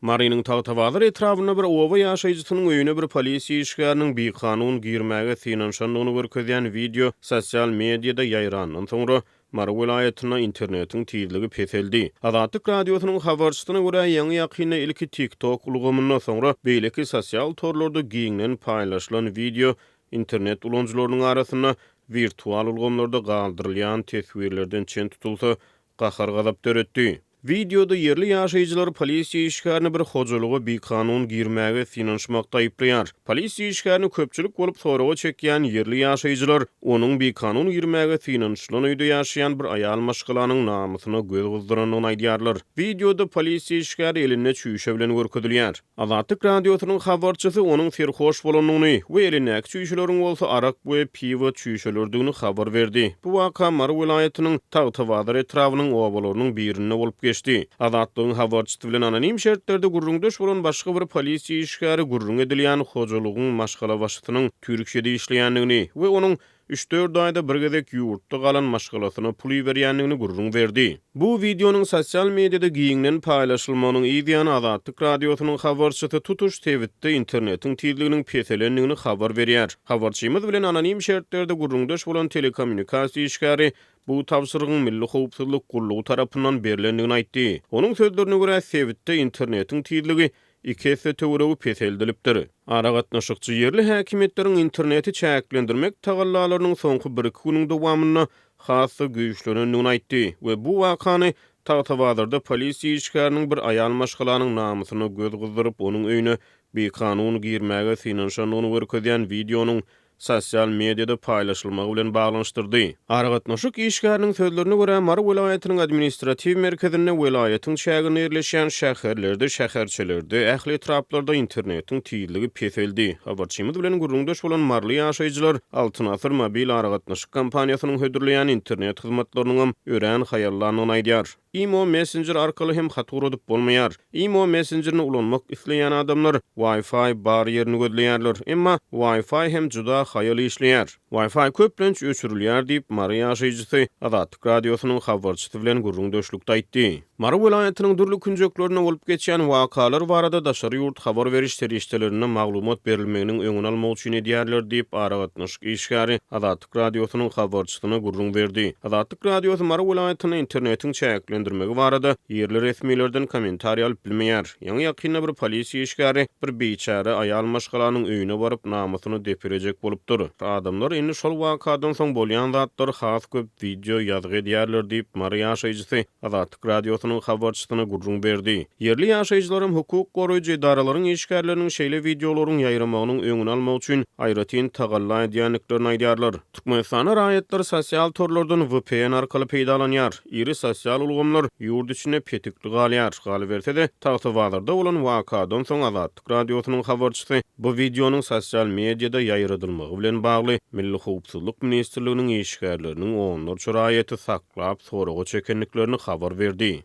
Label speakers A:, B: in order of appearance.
A: Marinin tagtawalar etrawyna bir owa ýaşaýjysynyň öýüne bir polisiýa işgäriniň bekanun girmäge synanşanlygyny görkezýän video sosial mediada ýaýrandan soňra Mara welaýatyna internetiň tizligi peseldi. Azatlyk radiosynyň habarçysyna görä ýeňi ýakyna ilki TikTok ulgamyndan soňra beýleki sosial torlarda giňlen paýlaşylan video internet ulanjylarynyň arasyna virtual ulgamlarda galdyrylýan teswirlerden çen tutulsa gahar gazap töretdi. Videoda yerli ýaşaýjylar polisiýa işgärine bir hojalygy bekanun girmäge synanşmakda aýplaýar. Polisiýa işgärine köpçülik bolup soraga çekýän yerli ýaşaýjylar onuň bekanun girmäge synanşylan öýde ýaşaýan bir aýal maşgylanyň namasyna göz guzduranlygyny aýdýarlar. Videoda polisiýa işgäri eline çüýşe bilen görkezilýär. Azatlyk radiosynyň habarçysy onuň serhoş bolanyny we elinäki çüýşeleriň bolsa arak we piwo çüýşelerdigini habar berdi. Bu waka Mara welaýatynyň Tagtawadyr etrawynyň owalarynyň birinde bolup Azatlygyň habarçysy bilen anonim şertlerde gurrundaş bolan başga bir polisiýa işgäri gurrun edilýän hojalygyň maşgala başçysynyň Türkçede işleýändigini we onuň 3-4 aýda bir gezek ýurtda galan maşgalasyna pul berýändigini gurrun berdi. Bu videonyň sosial mediada giňlen paýlaşylmagynyň ýa-da Azatlyk radiosynyň habarçysy tutuş tewitde internetiň tizliginiň peselendigini habar berýär. Habarçymyz bilen anonim şertlerde gurrundaş bolan telekommunikasiýa işgäri bu tawsyrygyň Milli Howpsuzlyk Gurulugy tarapyndan berilendigini aýtdy. Onuň sözlerine görä tewitde internetiň tizligi ikisi töweregi peseldilipdir. Ara gatnaşykçy yerli häkimetleriň interneti çäklendirmek tagallalarynyň soňky 1-2 günüň dowamyna hasy güýçlenýändigini aýtdy we bu wakany Tagtawardyrda polisiýa işgäriniň bir aýal maşgylanyň namasyna göz guzduryp onuň öýüne bekanun girmäge synanşanlygyny görkezýän videonyň sosial mediada paýlaşylmagy bilen baglanşdyrdy. Aragatnaşyk işgäriniň sözlerine görä Mara welaýatynyň administrativ merkezinde welaýatyň şäherine ýerleşen şäherlerde, şäherçilerde, ähli etraplarda internetiň tizligi peseldi. Habarçymyz bilen gurrundaş bolan marly ýaşaýjylar Altynasır mobil aragatnaşyk kompaniýasynyň hödürleýän internet hyzmatlarynyň örän haýallaryny aýdýar. Imo Messenger arkaly hem hat urudyp bolmaýar. Imo Messengerini ulanmak isleýän adamlar Wi-Fi bar ýerini gözleýärler, emma Wi-Fi hem juda haýaly işleýär. Wi-Fi köplenç öçürilýär diýip Mara ýaşaýjysy Azatlyk radiosynyň habarçysy bilen gurrundaşlykda aýtdy. Mara welaýatynyň durly künjeklerine bolup geçýän wakalar barada daşary ýurt habar beriş serişdelerine maglumat berilmeginiň öňüni almak üçin edýärler diýip aragatnaşyk işgäri Azatlyk radiosynyň habarçysyna gurrun berdi. Azatlyk radiosy Mara welaýatynyň internetiň çäklendirmegi barada yerli resmilerden kommentariýa alyp bilmeýär. Ýa-ni ýakynda bir polisiýa işgäri bir beýçara aýal maşgylanyň öýüne baryp namasyny deperejek bolupdyr. Adamlar indi şol wakadan soň bolýan zatlar has köp video ýazgy edýärler diýip Mara ýaşaýjysy Azatlyk radiosynyň habarçysyna gurrun berdi. Yerli ýaşaýjylarym hukuk goraýjy idaralaryň işgärleriniň şeýle videolaryň ýaýramagynyň öňüni almak üçin aýratyn tagalla edýänliklerini aýdýarlar. Türkmenistana raýatlar sosial torlardan VPN arkaly peýdalanýar. Iri sosial ulgamlar ýurt içine petikli galýar. Galy bersede Tagtawarda bolan wakadan soň Azatlyk radiosynyň habarçysy bu videonyň sosial mediada ýaýradylmagy bilen bagly Milli Howpsuzlyk ministrliginiň işgärleriniň onlarça raýaty saklap soraga çekenliklerini habar berdi.